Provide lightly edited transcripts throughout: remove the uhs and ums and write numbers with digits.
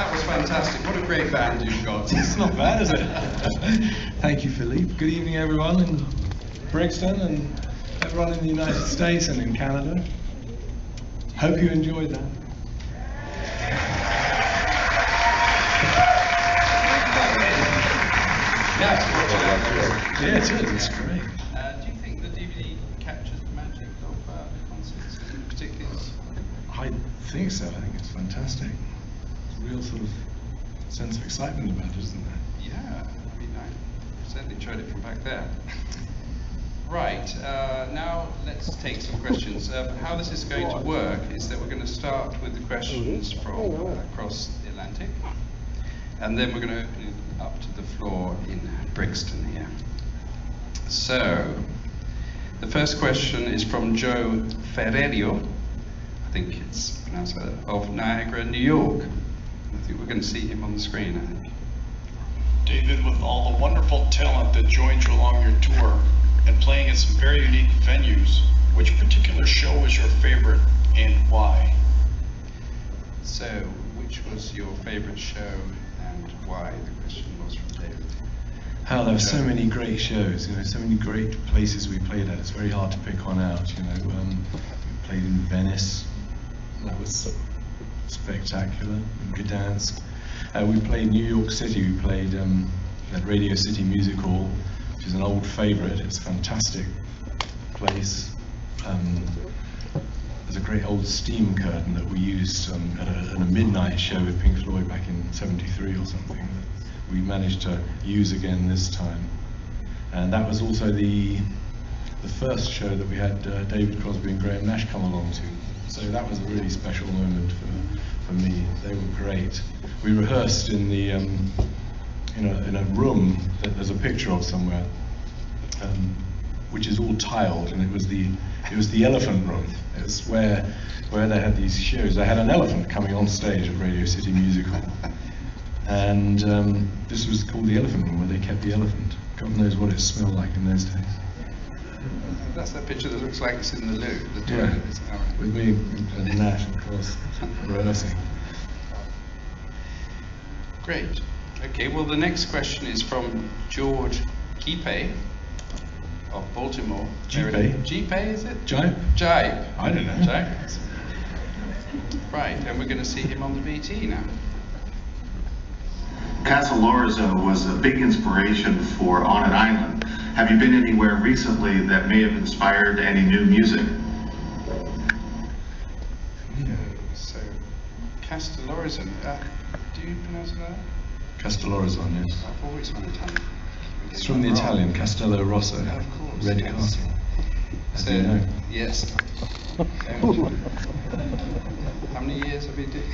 That was fantastic. What a great band you've got. It's not bad, is it? Thank you, Philippe. Good evening, everyone in Brixton and everyone in the United States and in Canada. Hope you enjoyed that. Yeah, it is. It's great. Do you think the DVD captures the magic of the concerts in particular? I think so. I think it's fantastic. It's a real sort of sense of excitement about it, isn't there? Yeah, I mean, I certainly enjoyed it from back there. Right, now let's take some questions. How this is going to work is that we're going to start with the questions from across the Atlantic, and then we're going to open it up to the floor in Brixton here. So, the first question is from Joe Ferrerio, I think it's pronounced like that, of Niagara, New York. I think we're going to see him on the screen, I think. David, with all the wonderful talent that joined you along your tour and playing at some very unique venues, which particular show was your favorite and why? So, which was your favorite show and why? The question was from David. How there were so many great shows, you know, so many great places we played at. It's very hard to pick one out, you know. We played in Venice, that was spectacular, in Gdansk. We played New York City, we played at Radio City Music Hall, which is an old favourite. It's a fantastic place. There's a great old steam curtain that we used at a midnight show with Pink Floyd back in '73 or something that we managed to use again this time. And that was also the first show that we had David Crosby and Graham Nash come along to. So that was a really special moment for me. They were great. We rehearsed in the in a room that there's a picture of somewhere, which is all tiled, and it was the elephant room. It was where they had these shows. They had an elephant coming on stage at Radio City Music Hall, and this was called the elephant room, where they kept the elephant. God knows what it smelled like in those days. That's that picture that looks like it's in the loo, the Yeah, toilet, isn't that right? with me and Nash, of course, rehearsing. Great. Okay, well the next question is from George Gipe of Baltimore. Gipe? Gipe, is it? Jipe? Jipe. I don't know. Jipe. Right, and we're going to see him on the BT now. Casa Lorzo was a big inspiration for On an Island. Have you been anywhere recently that may have inspired any new music? So, Castellorizon, do you pronounce it like that? Castellorizon, yes. I've always wanted to. It's from the Italian, Castello Rosso, Of course, Red yes. Castle, as So, you know. yes. How many years have you doing?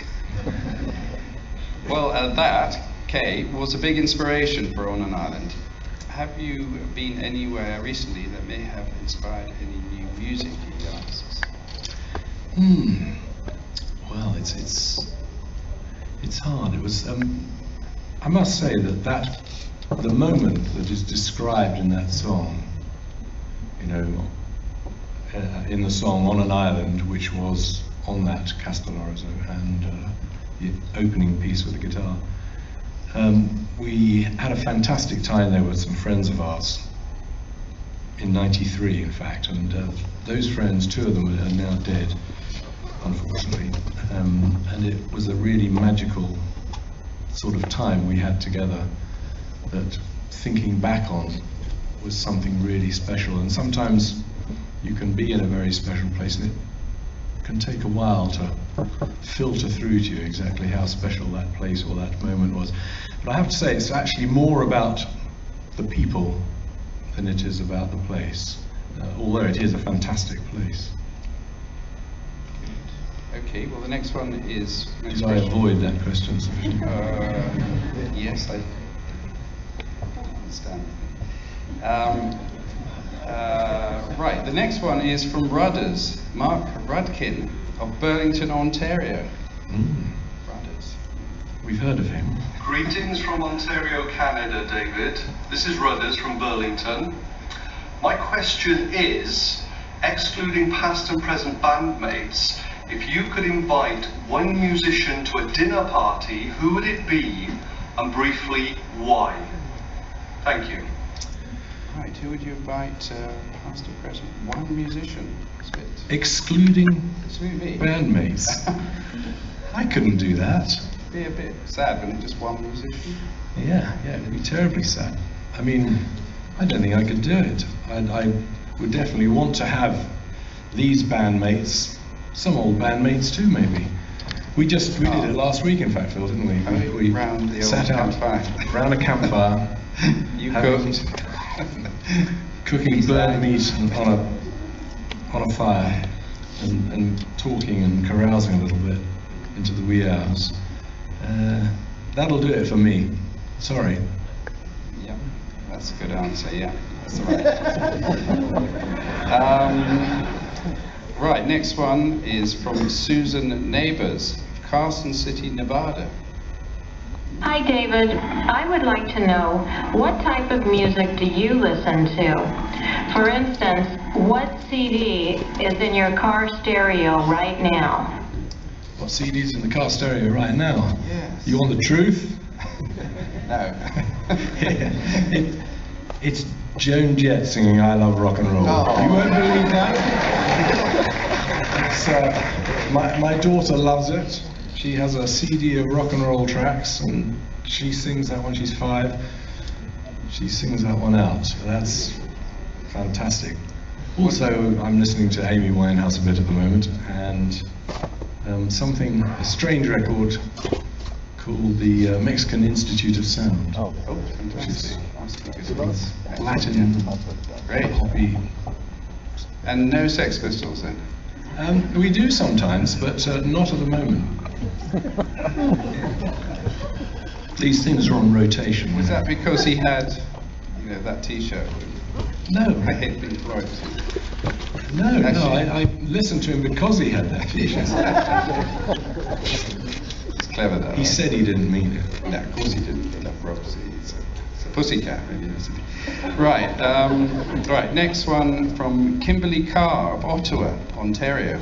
Well, that, Kay, was a big inspiration for On an Island. Have you been anywhere recently that may have inspired any new music in the artists? Well, it's hard. It was. I must say that the moment that is described in that song, you know, in the song On an Island, which was on that Castellorizzo, and the opening piece with the guitar. We had a fantastic time there with some friends of ours in '93, in fact, and those friends, two of them are now dead, unfortunately, and it was a really magical sort of time we had together that, thinking back on, was something really special. And sometimes you can be in a very special place and it can take a while to filter through to you exactly how special that place or that moment was. But I have to say, it's actually more about the people than it is about the place, although it is a fantastic place. Okay, well the next one is... Did I avoid that question sufficiently? Yes, I understand. Right, the next one is from Rudders, Mark Rudkin of Burlington, Ontario. Rudders. We've heard of him. Greetings from Ontario, Canada, David. This is Rudders from Burlington. My question is, excluding past and present bandmates, If you could invite one musician to a dinner party, who would it be, and briefly, why? Thank you. Right, who would you invite, past or present? One musician. It's a bit... Excluding me. bandmates. I couldn't do that. It'd be a bit sad, wouldn't it, just one musician? Yeah, it'd be terribly sad. I mean, I don't think I could do it. I would definitely want to have these bandmates, some old bandmates too, maybe. We did it last week, in fact, Phil, didn't we? We round the sat old out campfire. round a campfire. You cooked. Cooking burnt meat on a fire, and talking and carousing a little bit into the wee hours. That'll do it for me. Sorry. Yeah, that's a good answer. Yeah, that's the right answer. Right, next one is from Susan Neighbors, Carson City, Nevada. Hi, David. I would like to know, what type of music do you listen to? For instance, what CD is in your car stereo right now? What CD's in the car stereo right now? Yes. You want the truth? No. It's Joan Jett singing "I Love Rock and Roll." Oh. You won't believe that. My daughter loves it. She has a CD of rock and roll tracks, and she sings that when she's 5. She sings that one out. That's fantastic. Also, I'm listening to Amy Winehouse a bit at the moment, and a strange record called the Mexican Institute of Sound. Oh, fantastic. It's Latin, Great. hoppy. And no Sex Pistols then? We do sometimes, but not at the moment. These things are on rotation. Was that because he had, that T-shirt? No. I hate Pink Floyd. No, I listened to him because he had that T-shirt. It's clever though. He said he didn't mean it. No, of course he didn't. He loved Roxy. It's a pussycat, really. Right. Right. Next one from Kimberly Carr of Ottawa, Ontario.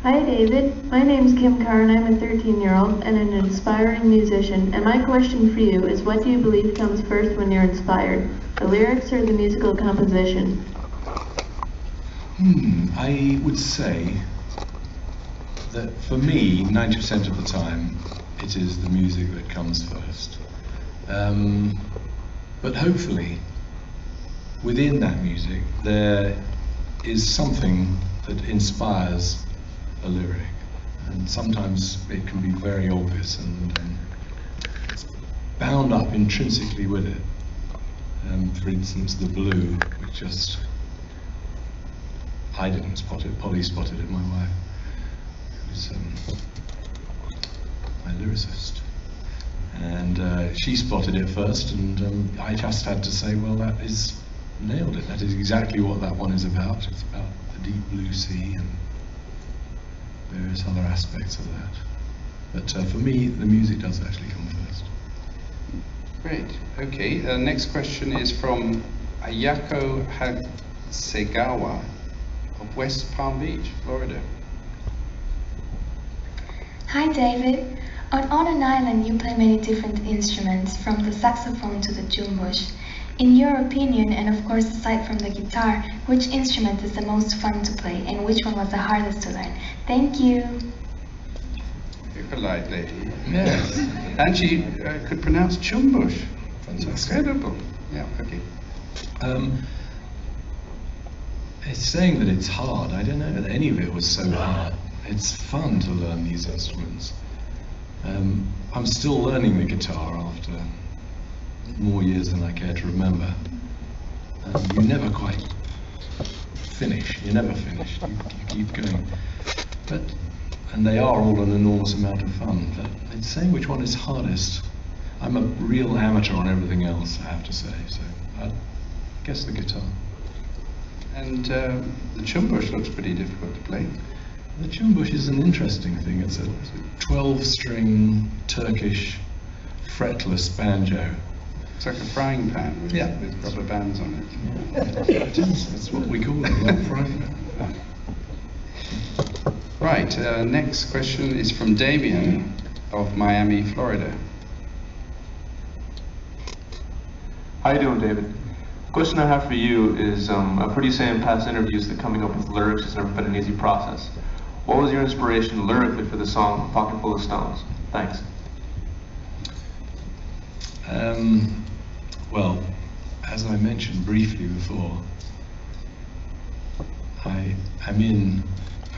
Hi David, my name's Kim Carr and I'm a 13-year-old and an inspiring musician, and my question for you is, what do you believe comes first when you're inspired, the lyrics or the musical composition? I would say that for me, 90% of the time, it is the music that comes first. But hopefully, within that music, there is something that inspires a lyric, and sometimes it can be very obvious and it's bound up intrinsically with it. For instance, the blue, which just, I didn't spot it, Polly spotted it, my wife, who's my lyricist, and she spotted it first, and I just had to say, well, that is, nailed it, that is exactly what that one is about. It's about the deep blue sea and various other aspects of that. But for me, the music does actually come first. Great. Okay. Next question is from Ayako Hasegawa of West Palm Beach, Florida. Hi David. On an island you play many different instruments, from the saxophone to the Gilmour. In your opinion, and of course aside from the guitar, which instrument is the most fun to play and which one was the hardest to learn? Thank you. Very polite lady. Yes. And she could pronounce Chumbush. Fantastic. Incredible. Yeah, okay. It's saying that it's hard. I don't know that any of it was so hard. It's fun to learn these instruments. I'm still learning the guitar after more years than I care to remember. You never quite finish. You're never finished. You keep going. And they are all an enormous amount of fun. But it's saying which one is hardest. I'm a real amateur on everything else, I have to say. So I guess the guitar. And the Chumbush looks pretty difficult to play. The Chumbush is an interesting thing. It's a 12-string Turkish fretless banjo. It's like a frying pan with, Yeah. with rubber bands on it. That's what we call it, a frying pan. Right, next question is from Damien of Miami, Florida. How you doing, David? The question I have for you is, I've heard you say in past interviews that coming up with lyrics has never been an easy process. What was your inspiration lyrically for the song Pocket Full of Stones? Thanks. Well, as I mentioned briefly before, I am in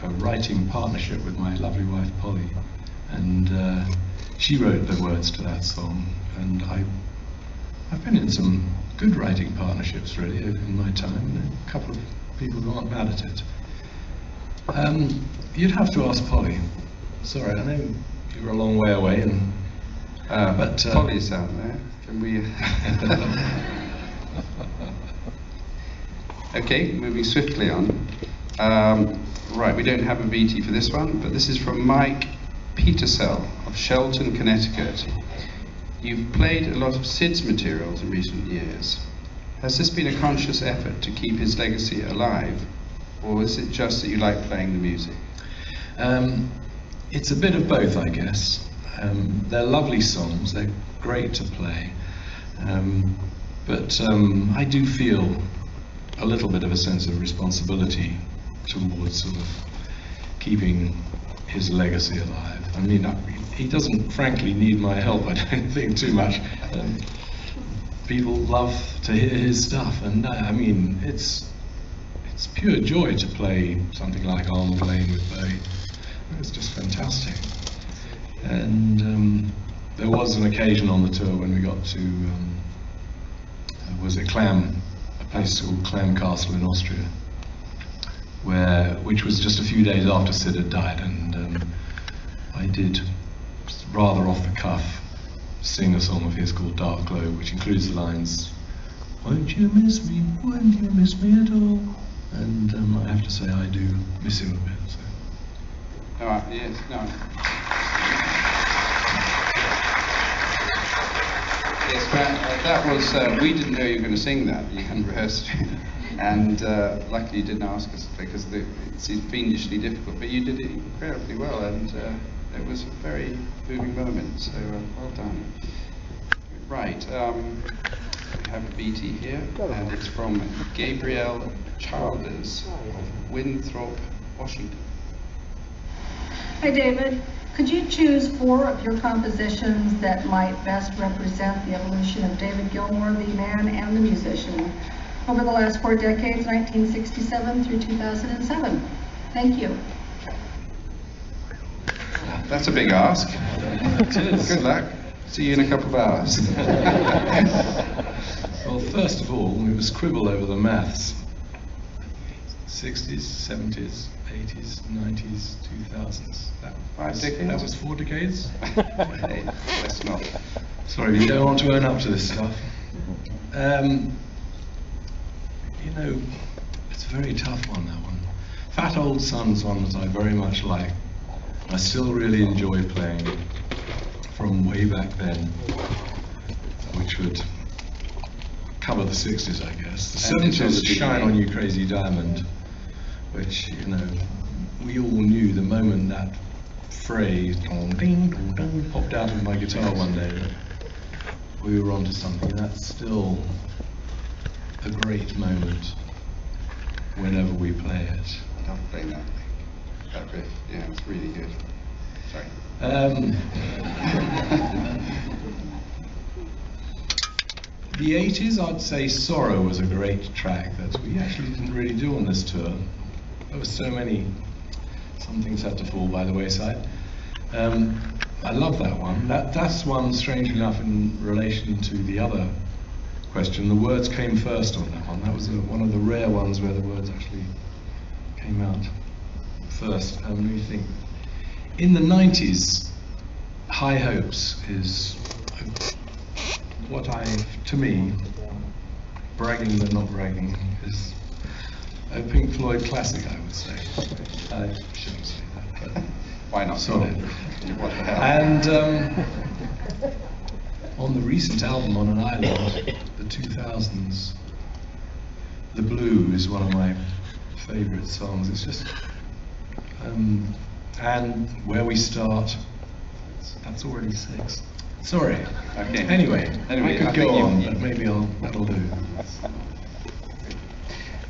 a writing partnership with my lovely wife Polly, and she wrote the words to that song, and I've been in some good writing partnerships really in my time. A couple of people who aren't mad at it. You'd have to ask Polly. Sorry, I know you were a long way away, and but Polly's out there. Can we? Okay, moving swiftly on. Right, we don't have a VT for this one, but this is from Mike Petersell of Shelton, Connecticut. You've played a lot of Sid's materials in recent years. Has this been a conscious effort to keep his legacy alive, or is it just that you like playing the music? It's a bit of both, I guess. They're lovely songs, they're great to play, but I do feel a little bit of a sense of responsibility towards sort of keeping his legacy alive. I mean, he doesn't frankly need my help, I don't think, too much. People love to hear his stuff, and I mean, it's pure joy to play something like Arm Playing with Bowie. It's just fantastic. And there was an occasion on the tour when we got to, was it Clam, a place called Clam Castle in Austria, which was just a few days after Sid had died, and I did, rather off the cuff, sing a song of his called Dark Glow, which includes the lines, "Won't you miss me? Won't you miss me at all?" And I have to say I do miss him a bit. So. Yes, no. Yes, that was, we didn't know you were going to sing that, you hadn't rehearsed it. And luckily you didn't ask us, because it seemed fiendishly difficult, but you did it incredibly well, and it was a very moving moment, so well done. Right, we have a BT here, and it's from Gabrielle Childers of Winthrop, Washington. Hi David, could you choose 4 of your compositions that might best represent the evolution of David Gilmour, the man and the musician, over the last 4 decades, 1967 through 2007? Thank you. That's a big ask. Good luck. See you in a couple of hours. Well, first of all, we must quibble over the maths. 60s, 70s, 80s, 90s, 2000s. 5 decades? That was 4 decades? Hey, let's not. Sorry, you don't want to own up to this stuff. You know, it's a very tough one, that one. Fat Old Son's one that I very much like. I still really enjoy playing from way back then, which would cover the 60s, I guess. The 70s, Shine On You Crazy Diamond, which, you know, we all knew the moment that phrase ding, dong, dong, popped out of my guitar one day, we were onto something. That's still a great moment whenever we play it. I love playing that riff. Yeah, it's really good. Sorry. The 80s, I'd say Sorrow was a great track that we actually didn't really do on this tour. There were so many, some things had to fall by the wayside. I love that one. That's one, strangely enough, in relation to the other question. The words came first on that one. That was one of the rare ones where the words actually came out first. Let me think. In the 90s, High Hopes is what to me, bragging but not bragging, is a Pink Floyd classic, I would say. I shouldn't say that, but why not? sorry. What the hell? And on the recent album On an Island, the 2000s, The Blue is one of my favourite songs. It's just, and Where We Start, that's already 6. Sorry. Okay. Anyway, I could go on, but maybe that'll do.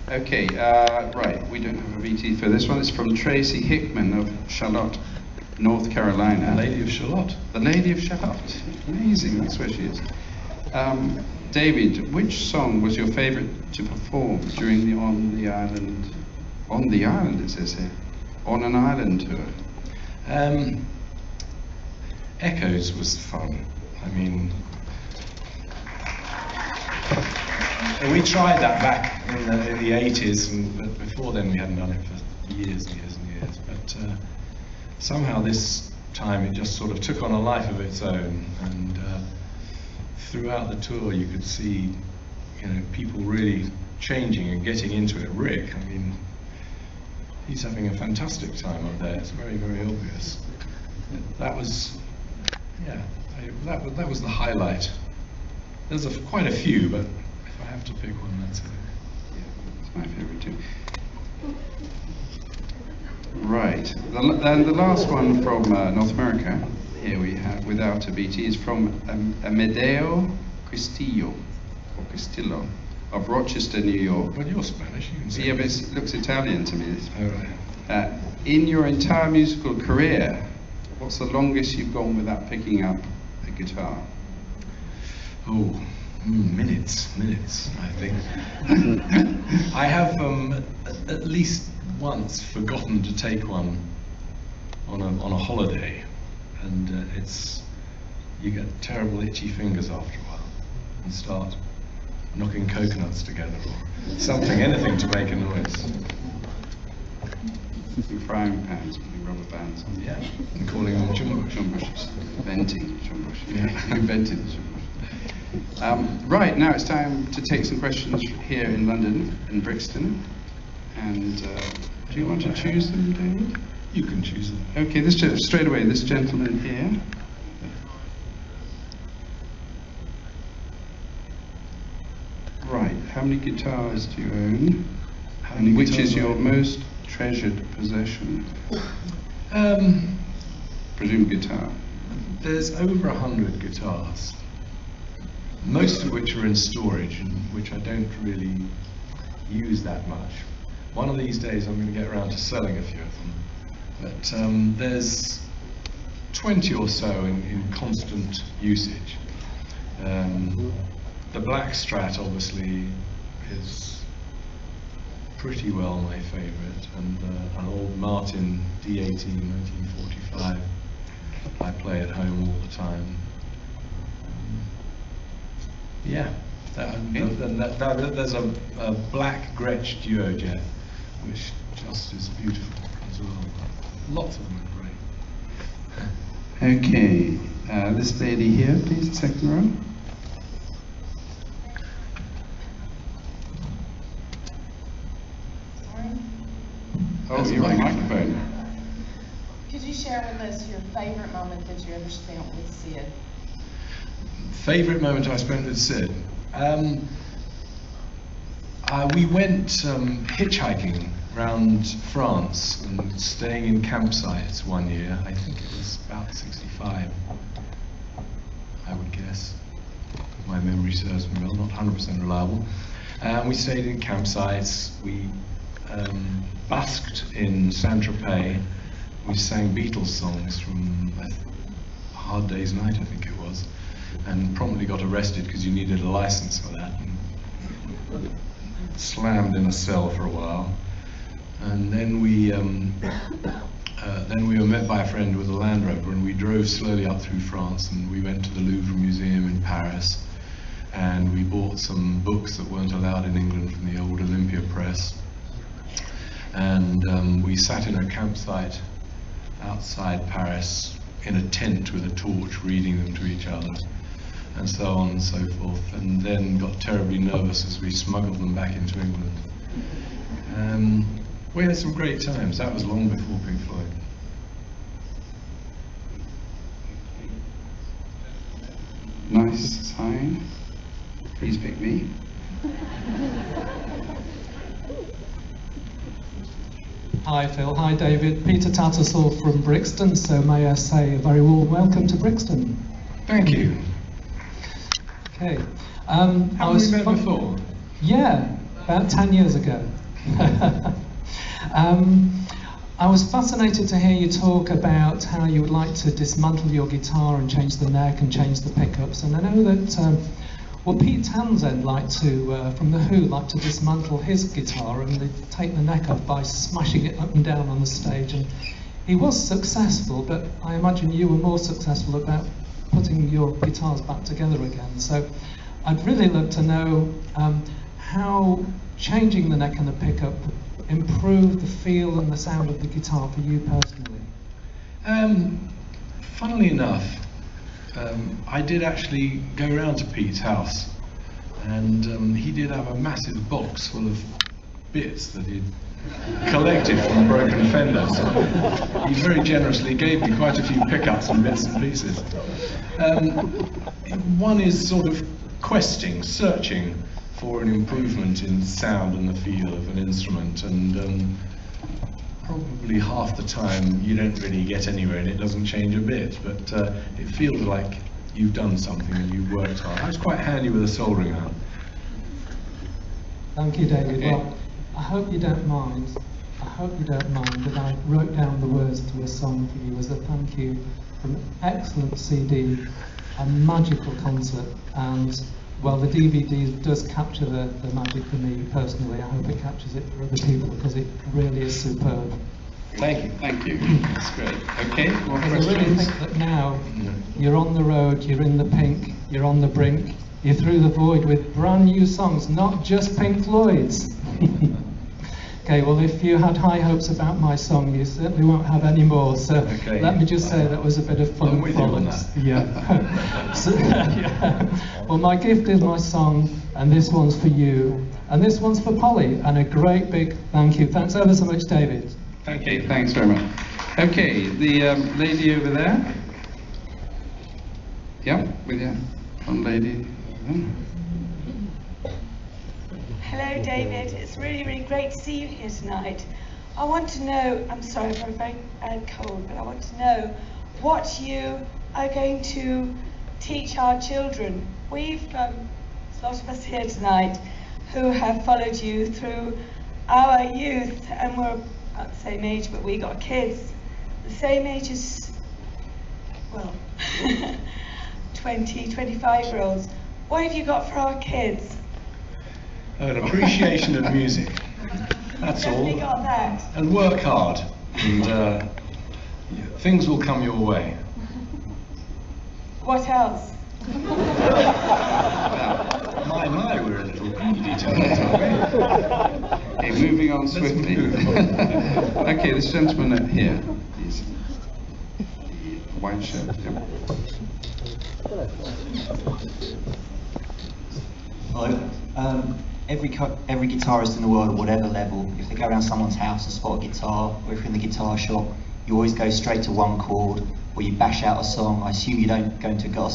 Okay, right, we don't have a VT for this one. It's from Tracy Hickman of Charlotte, North Carolina. The Lady of Charlotte. The Lady of Charlotte. Amazing, that's where she is. David, which song was your favourite to perform during the On the Island it says here, On an Island tour? Echoes was fun. I mean, we tried that back in the 80s, but before then we hadn't done it for years and years and years. But somehow this time it just sort of took on a life of its own, and throughout the tour you could see, you know, people really changing and getting into it. Rick, I mean, he's having a fantastic time up there. It's very, very obvious. That was, yeah, that was the highlight. There's quite a few, but if I have to pick one, that's it. Yeah, it's my favourite too. Right, and the last one from North America, here we have, without a BT, is from Amedeo Castillo, or Castillo, of Rochester, New York. Well, you're Spanish, you can say. Yeah, but it looks Italian to me. Oh, right. In your entire musical career, what's the longest you've gone without picking up a guitar? Oh, minutes, I think. I have at least once forgotten to take one on a holiday, and you get terrible itchy fingers after a while, and start knocking coconuts together or something, anything to make a noise. Frying pans, rubber bands. Yeah, and calling them Chumbush. Inventing Chumbush. Yeah, invented Chumbush. Right, now it's time to take some questions here in London, in Brixton. And do you want to choose them, David? You can choose them. Okay, straight away, this gentleman here. Right, how many guitars do you own? And which is your most treasured possession? Presume guitar. There's over 100 guitars, most of which are in storage, and which I don't really use that much. One of these days I'm going to get around to selling a few of them. But there's 20 or so in constant usage. The Black Strat obviously is pretty well my favourite, and an old Martin D18 1945 I play at home all the time. Yeah, there's a black Gretsch Duo Jet, which just is beautiful as well. Lots of them are great. Okay, this lady here, please, second row. Oh, you're on the microphone. Could you share with us your favorite moment that you ever spent with Sid? Favourite moment I spent with Sid? We went hitchhiking around France and staying in campsites one year. I think it was about 65, I would guess. My memory serves me well, not 100% reliable. We stayed in campsites. We busked in Saint-Tropez. We sang Beatles songs from A Hard Day's Night, I think it was, and promptly got arrested because you needed a license for that, and slammed in a cell for a while. And then we were met by a friend with a Land Rover, and we drove slowly up through France, and we went to the Louvre Museum in Paris, and we bought some books that weren't allowed in England from the old Olympia Press. And we sat in a campsite outside Paris in a tent with a torch, reading them to each other, and so on and so forth, and then got terribly nervous as we smuggled them back into England. We had some great times. That was long before Pink Floyd. Nice. nice sign. Please pick me. Hi Phil, hi David. Peter Tattersall from Brixton, so may I say a very warm welcome to Brixton. Thank you. Okay. Have we met before? Yeah, about 10 years ago. I was fascinated to hear you talk about how you would like to dismantle your guitar and change the neck and change the pickups, and I know that well, Pete Townsend liked to, from The Who, liked to dismantle his guitar and they'd take the neck off by smashing it up and down on the stage, and he was successful, but I imagine you were more successful about putting your guitars back together again. So I'd really love to know how changing the neck and the pickup improved the feel and the sound of the guitar for you personally. Funnily enough, I did actually go around to Pete's house, and he did have a massive box full of bits that he'd collected from broken fenders. He very generously gave me quite a few pickups and bits and pieces. One is sort of questing, searching for an improvement in sound and the feel of an instrument, and probably half the time you don't really get anywhere and it doesn't change a bit, but it feels like you've done something and you've worked hard. I was quite handy with a soldering iron. Thank you, David. Well, I hope you don't mind. I hope you don't mind that I wrote down the words to a song for you as a thank you for an excellent CD, a magical concert, and well, the DVD does capture the magic for me personally. I hope it captures it for other people because it really is superb. Thank you, thank you. That's great. Okay, more questions? I really think that now you're on the road, you're in the pink, you're on the brink, you're through the void with brand new songs, not just Pink Floyd's. Okay, well, if you had high hopes about my song, you certainly won't have any more. So let me just say that was a bit of fun. Yeah. So, yeah. Well, my gift is my song, and this one's for you, and this one's for Polly, and a great big thank you. Thanks ever so much, David. Thank you. Thanks very much. Okay, the lady over there. Yeah, with you. One lady. Hello, David. It's really, really great to see you here tonight. I want to know, I'm sorry, I've got a very bad cold, but I want to know what you are going to teach our children. We've, there's a lot of us here tonight who have followed you through our youth, and we're about the same age, but we got kids the same age as, well, 20, 25-year-olds. What have you got for our kids? An appreciation of music. That's all. Got that. And work hard, and things will come your way. What else? My, we're a little greedy tonight, aren't we? Okay, moving on swiftly. Okay, this gentleman here, please. White shirt. Yeah. Hello. Every guitarist in the world, at whatever level, if they go around someone's house and spot a guitar, or if you're in the guitar shop, you always go straight to one chord, or you bash out a song. I assume you don't go into a guitar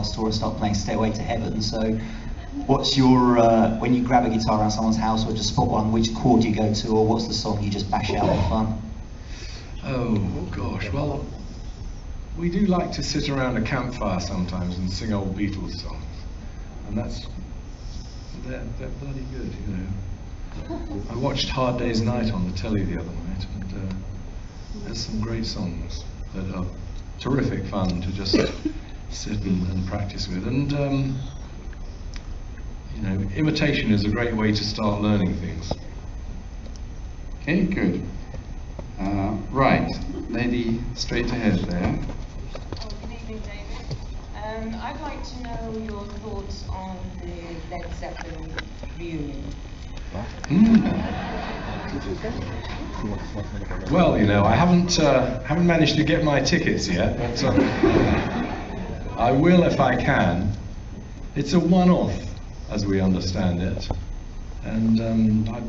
store and start playing Stairway to Heaven. So what's your, when you grab a guitar around someone's house or just spot one, which chord do you go to, or what's the song you just bash out for fun? Oh gosh, well, we do like to sit around a campfire sometimes and sing old Beatles songs, and they're bloody good, you know. I watched Hard Day's Night on the telly the other night, and there's some great songs that are terrific fun to just sit and practice with. And you know, imitation is a great way to start learning things. Okay, good. Right, lady straight ahead there. Oh, good evening, David. I'd like to know your thoughts on the Led Zeppelin reunion. Well, you know, I haven't managed to get my tickets yet, but I will if I can. It's a one-off, as we understand it, and I'd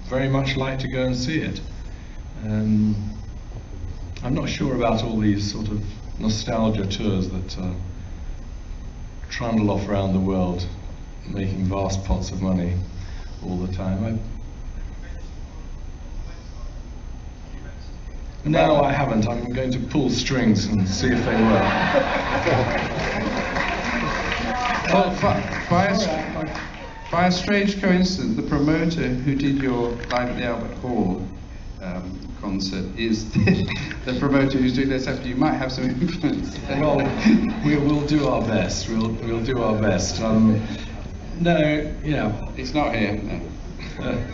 very much like to go and see it. I'm not sure about all these sort of nostalgia tours that trundle off around the world making vast pots of money all the time. No, I haven't. I'm going to pull strings and see if they work. Well, by a strange coincidence, the promoter who did your Live at the Albert Hall concert is the promoter who's doing this after you. Might have some influence. Well, we'll do our best. We'll do our best. No, yeah. It's not here. No.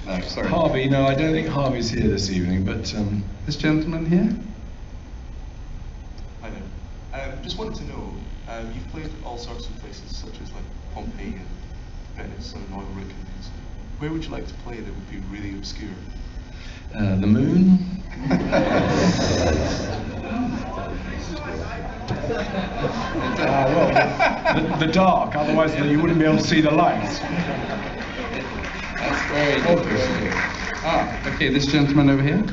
No, sorry. Harvey, no, I don't think Harvey's here this evening, but this gentleman here? Hi there. Just wanted to know, you've played all sorts of places, such as like Pompeii and Venice and Oil Rig and things. Where would you like to play that would be really obscure? The moon. Well, the dark, otherwise you wouldn't be able to see the lights. That's very good. Okay, this gentleman over here.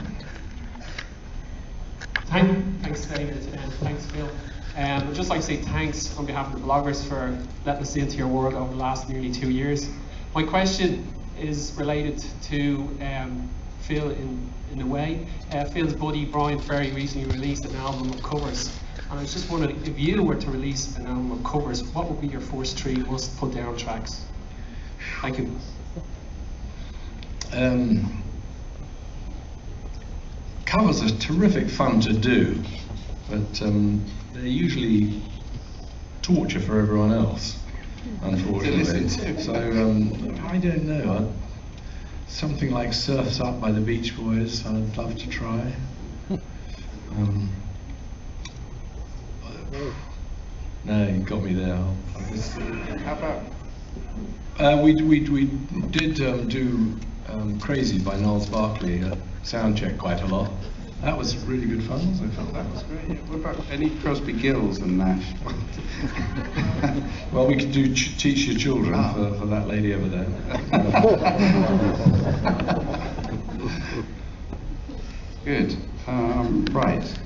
Thanks, David, and thanks, Phil. I'd just like to say thanks on behalf of the bloggers for letting us into your world over the last nearly 2 years. My question is related to Phil in a way. Phil's buddy Brian Ferry recently released an album of covers, and I was just wondering, if you were to release an album of covers, what would be your first 3 must put down tracks? Thank you. Covers are terrific fun to do, but they're usually torture for everyone else, unfortunately. So I don't know. Something like Surf's Up by the Beach Boys, I'd love to try. No, you got me there. How about? We did do Crazy by Niles Barkley at Soundcheck quite a lot. That was really good fun. I felt that was great. What about any Crosby, Gills and Nash? Well, we could do Teach Your Children for that lady over there. Good. Right.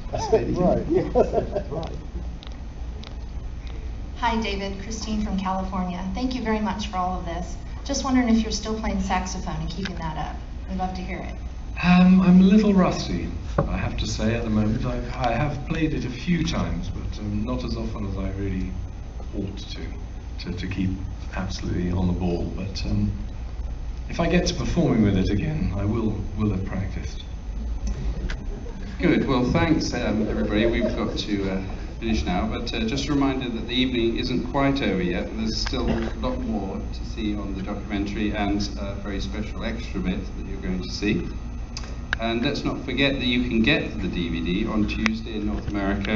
Hi, David. Christine from California. Thank you very much for all of this. Just wondering if you're still playing saxophone and keeping that up. We'd love to hear it. I'm a little rusty, I have to say, at the moment. I have played it a few times, but not as often as I really ought to keep absolutely on the ball. But if I get to performing with it again, I will have practiced. Good. Well, thanks, everybody. We've got to finish now, but just a reminder that the evening isn't quite over yet. There's still a lot more to see on the documentary and a very special extra bit that you're going to see. And let's not forget that you can get the DVD on Tuesday in North America.